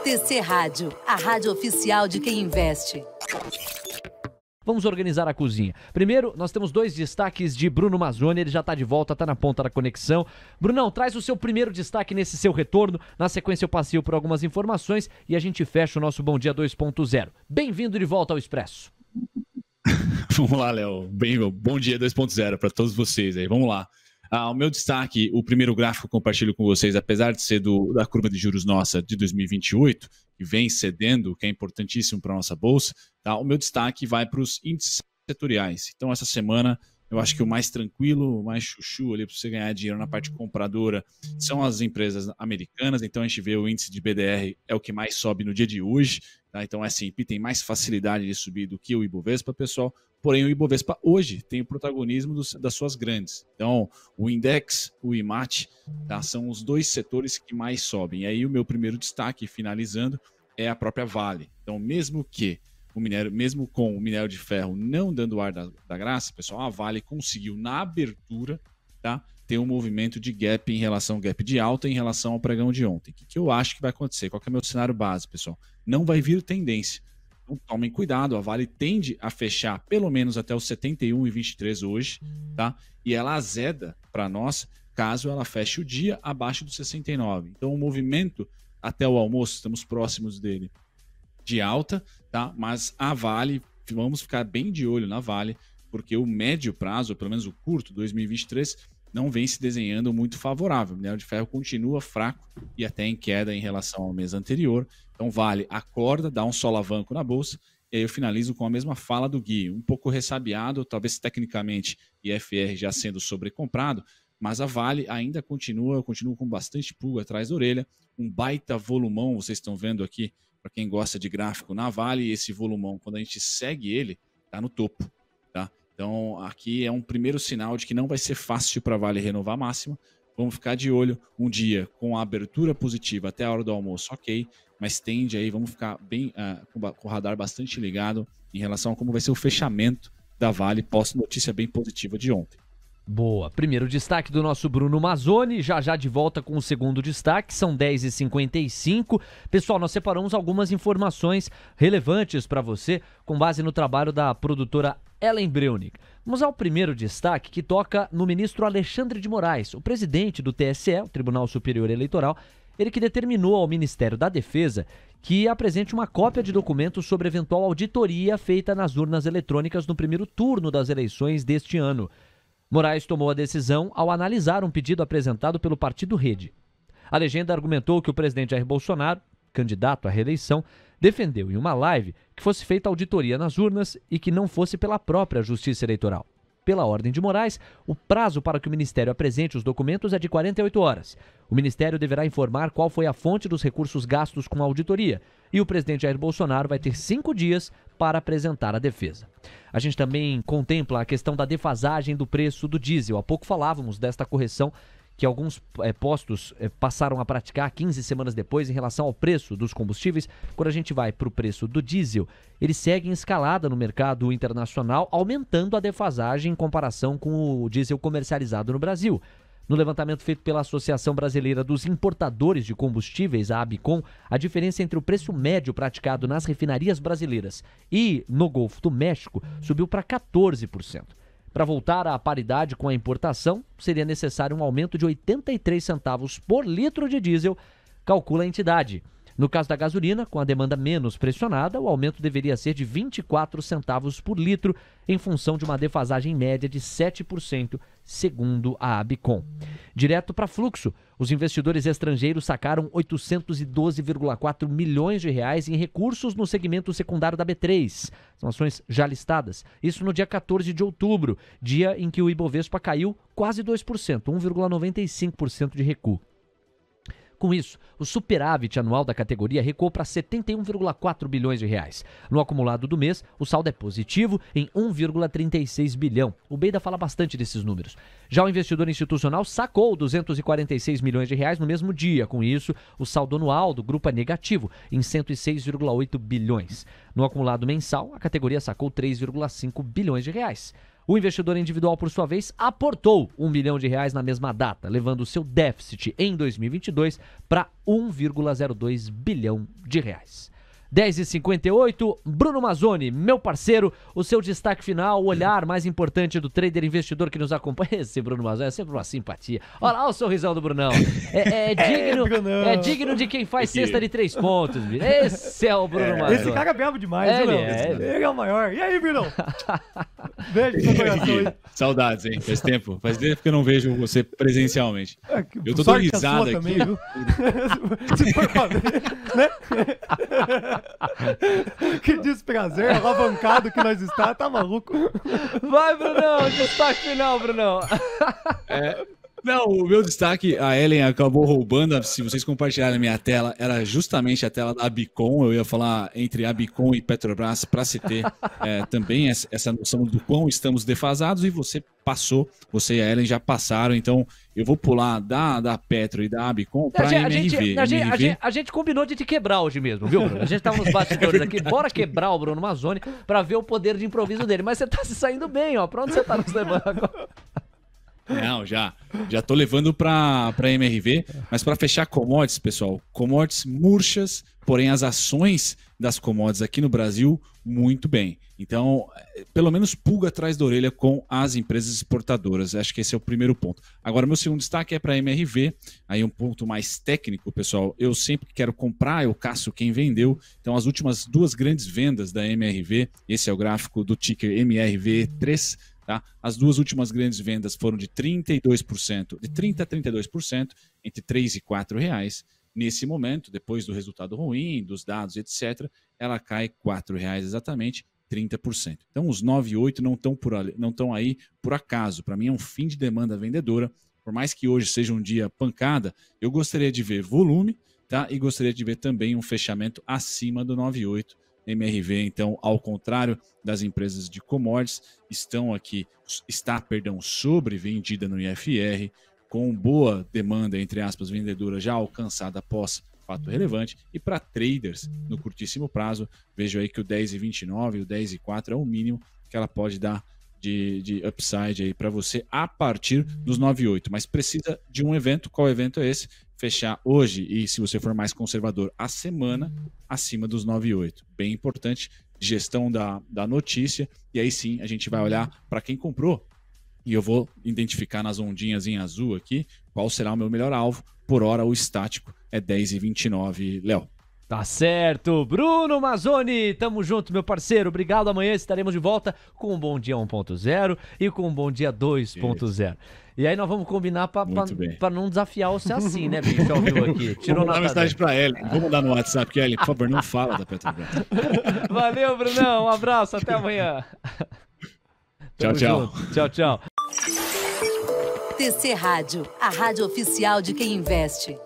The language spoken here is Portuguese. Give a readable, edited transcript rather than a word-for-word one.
TC Rádio, a rádio oficial de quem investe. Vamos organizar a cozinha. Primeiro, nós temos 2 destaques de Bruno Mazzoni, ele já está de volta, está na ponta da conexão. Brunão, traz o seu primeiro destaque nesse seu retorno. Na sequência eu passeio por algumas informações e a gente fecha o nosso Bom Dia 2.0. Bem-vindo de volta ao Expresso. Vamos lá, Léo. Bom dia 2.0 para todos vocês aí. Vamos lá. O meu destaque, o primeiro gráfico que eu compartilho com vocês, apesar de ser da curva de juros nossa de 2028, que vem cedendo, que é importantíssimo para a nossa bolsa, tá? O meu destaque vai para os índices setoriais. Então, essa semana, eu acho que o mais tranquilo, o mais chuchu ali para você ganhar dinheiro na parte compradora são as empresas americanas. Então, a gente vê o índice de BDR é o que mais sobe no dia de hoje. Tá? Então, a S&P tem mais facilidade de subir do que o Ibovespa, pessoal. Porém, o Ibovespa hoje tem o protagonismo das suas grandes. Então, o Index, o IMAT, tá? São os 2 setores que mais sobem. E aí, o meu primeiro destaque, finalizando, é a própria Vale. Então, mesmo com o minério de ferro não dando ar da graça, pessoal, a Vale conseguiu, na abertura, tá, ter um movimento de gap em relação ao gap de alta em relação ao pregão de ontem. O que eu acho que vai acontecer? Qual que é o meu cenário base, pessoal? Não vai vir tendência. Então, tomem cuidado, a Vale tende a fechar pelo menos até os 71,23 hoje, tá? E ela azeda para nós caso ela feche o dia abaixo dos 69. Então, o movimento até o almoço, estamos próximos dele, de alta, tá? Mas a Vale, vamos ficar bem de olho na Vale, porque o médio prazo, ou pelo menos o curto, 2023, não vem se desenhando muito favorável. O minério de ferro continua fraco e até em queda em relação ao mês anterior. Então, Vale acorda, dá um solavanco na bolsa, e aí eu finalizo com a mesma fala do Gui, um pouco ressabiado, talvez tecnicamente IFR já sendo sobrecomprado, mas a Vale ainda continua com bastante pulga atrás da orelha, um baita volumão, vocês estão vendo aqui, para quem gosta de gráfico na Vale, e esse volumão, quando a gente segue ele, está no topo, tá? Então, aqui é um primeiro sinal de que não vai ser fácil para a Vale renovar a máxima. Vamos ficar de olho um dia com a abertura positiva até a hora do almoço, ok, mas tende aí, vamos ficar bem com o radar bastante ligado em relação a como vai ser o fechamento da Vale pós-notícia bem positiva de ontem. Boa. Primeiro destaque do nosso Bruno Mazzoni, já de volta com o segundo destaque, são 10h55. Pessoal, nós separamos algumas informações relevantes para você com base no trabalho da produtora Ellen Breunig. Vamos ao primeiro destaque, que toca no ministro Alexandre de Moraes, o presidente do TSE, o Tribunal Superior Eleitoral, ele que determinou ao Ministério da Defesa que apresente uma cópia de documentos sobre eventual auditoria feita nas urnas eletrônicas no primeiro turno das eleições deste ano. Moraes tomou a decisão ao analisar um pedido apresentado pelo Partido Rede. A legenda argumentou que o presidente Jair Bolsonaro, candidato à reeleição, defendeu em uma live que fosse feita auditoria nas urnas e que não fosse pela própria Justiça Eleitoral. Pela ordem de Moraes, o prazo para que o Ministério apresente os documentos é de 48 horas. O Ministério deverá informar qual foi a fonte dos recursos gastos com a auditoria e o presidente Jair Bolsonaro vai ter 5 dias para apresentar a defesa. A gente também contempla a questão da defasagem do preço do diesel. Há pouco falávamos desta correção que alguns postos passaram a praticar 15 semanas depois em relação ao preço dos combustíveis. Quando a gente vai para o preço do diesel, ele segue em escalada no mercado internacional, aumentando a defasagem em comparação com o diesel comercializado no Brasil. No levantamento feito pela Associação Brasileira dos Importadores de Combustíveis, a ABICOM, a diferença entre o preço médio praticado nas refinarias brasileiras e no Golfo do México subiu para 14%. Para voltar à paridade com a importação, seria necessário um aumento de 83 centavos por litro de diesel, calcula a entidade. No caso da gasolina, com a demanda menos pressionada, o aumento deveria ser de 24 centavos por litro, em função de uma defasagem média de 7%, segundo a ABICOM. Direto para fluxo, os investidores estrangeiros sacaram 812,4 milhões de reais em recursos no segmento secundário da B3. São ações já listadas. Isso no dia 14 de outubro, dia em que o Ibovespa caiu quase 2%, 1,95% de recuo. Com isso, o superávit anual da categoria recuou para 71,4 bilhões de reais. No acumulado do mês, o saldo é positivo em 1,36 bilhão. O Beida fala bastante desses números. Já o investidor institucional sacou 246 milhões de reais no mesmo dia. Com isso, o saldo anual do grupo é negativo, em 106,8 bilhões. No acumulado mensal, a categoria sacou 3,5 bilhões de reais. O investidor individual, por sua vez, aportou R$1 milhão na mesma data, levando o seu déficit em 2022 para 1,02 bilhão de reais. 10h58, Bruno Mazzoni, meu parceiro, o seu destaque final, o olhar mais importante do trader investidor que nos acompanha. Esse Bruno Mazzoni é sempre uma simpatia. Olha lá o sorrisão do Brunão. É digno de quem faz cesta de 3 pontos. Esse é o Bruno Mazzoni. Esse cara é brabo demais, ele é o maior. E aí, Brunão? Beijo no coração aí. Saudades, hein? Faz tempo que eu não vejo você presencialmente. Eu tô dando risada aqui. Também, viu? Se for pra ver, né? Que desprazer, alavancado que nós está, tá maluco? Vai, Brunão, destaque final, Brunão. Não, o meu destaque, a Ellen acabou roubando, se vocês compartilharem a minha tela, era justamente a tela da Abicom, eu ia falar entre Abicom e Petrobras para se ter também essa noção do quão estamos defasados, e você e a Ellen já passaram, então eu vou pular da Petro e da Abicom para a MRV. A gente combinou de te quebrar hoje mesmo, viu, Bruno? A gente tava nos bastidores aqui, bora quebrar o Bruno Mazzoni para ver o poder de improviso dele, mas você tá se saindo bem, ó, pra onde você tá nos levando agora? Não, já tô levando para MRV, mas para fechar commodities, pessoal, commodities murchas, porém as ações das commodities aqui no Brasil muito bem. Então, pelo menos pulga atrás da orelha com as empresas exportadoras. Acho que esse é o primeiro ponto. Agora, meu segundo destaque é para a MRV, aí um ponto mais técnico, pessoal. Eu sempre quero comprar, eu caço quem vendeu. Então, as últimas 2 grandes vendas da MRV, esse é o gráfico do ticker MRV3, tá? As 2 últimas grandes vendas foram de 32%, de 30% a 32%, entre R$ 3 e R$ 4,00. Nesse momento, depois do resultado ruim, dos dados, etc., ela cai R$ 4,00 exatamente, 30%. Então, os 9,8 não estão aí por acaso. Para mim, é um fim de demanda vendedora. Por mais que hoje seja um dia pancada, eu gostaria de ver volume, tá? E gostaria de ver também um fechamento acima do 9,8. MRV, então, ao contrário das empresas de commodities, está sobrevendida no IFR, com boa demanda, entre aspas, vendedora já alcançada após fato relevante. E para traders, no curtíssimo prazo, vejo aí que o 10,29 e o 10,4 é o mínimo que ela pode dar de upside aí para você a partir dos 9,8. Mas precisa de um evento. Qual evento é esse? Fechar hoje e, se você for mais conservador, a semana acima dos 9,8. Bem importante, gestão da notícia. E aí sim a gente vai olhar para quem comprou. E eu vou identificar nas ondinhas em azul aqui qual será o meu melhor alvo. Por hora, o estático é 10,29, Léo. Tá certo. Bruno Mazzoni, tamo junto, meu parceiro. Obrigado. Amanhã estaremos de volta com um Bom Dia 1.0 e com um Bom Dia 2.0. E aí nós vamos combinar pra não desafiar você assim, né, bicho, ao vivo aqui. Tirou Vou mandar mensagem pra Ellen. Vou mandar no WhatsApp, que Ellen, por favor, não fala da Petrobras. Valeu, Brunão. Um abraço. Até amanhã. Tchau, tchau. Tchau, tchau. TC Rádio, a rádio oficial de quem investe.